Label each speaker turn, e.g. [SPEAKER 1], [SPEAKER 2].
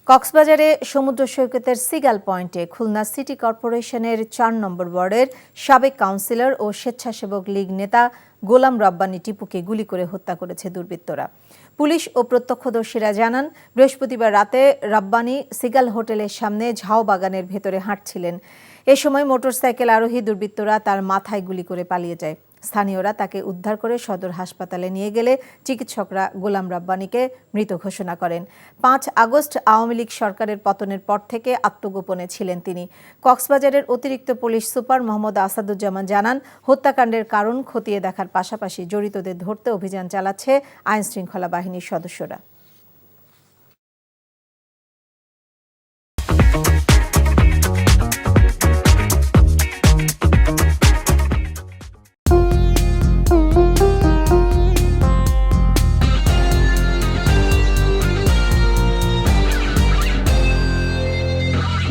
[SPEAKER 1] কক্সবাজারে সমুদ্র সৈকতের সিগাল পয়েন্টে খুলনা সিটি কর্পোরেশনের ৪ নম্বর ওয়ার্ডের সাবেক কাউন্সিলর ও স্বেচ্ছাসেবক লীগ নেতা গোলাম রাব্বানী টিপুকে গুলি করে হত্যা করেছে দুর্বৃত্তরা। পুলিশ ও প্রত্যক্ষদর্শীরা জানান, বৃহস্পতিবার রাতে রাব্বানী সিগাল হোটেলের সামনে ঝাউ বাগানের ভেতরে হাঁটছিলেন। এ সময় মোটরসাইকেল আরোহী দুর্বৃত্তরা তার মাথায় গুলি করে পালিয়ে যায়। স্থানীয়রা তাকে উদ্ধার করে সদর হাসপাতালে নিয়ে গেলে চিকিৎসকরা গোলাম রাব্বানীকে মৃত ঘোষণা করেন। ৫ আগস্ট আওয়ামী লীগ সরকারের পতনের পর থেকে আত্মগোপনে ছিলেন তিনি। কক্সবাজারের অতিরিক্ত পুলিশ সুপার মোহাম্মদ আসাদুজ্জামান জানান, হত্যাকাণ্ডের কারণ খতিয়ে দেখার পাশাপাশি জড়িতদের ধরতে অভিযান চালাচ্ছে আইনশৃঙ্খলা বাহিনীর সদস্যরা।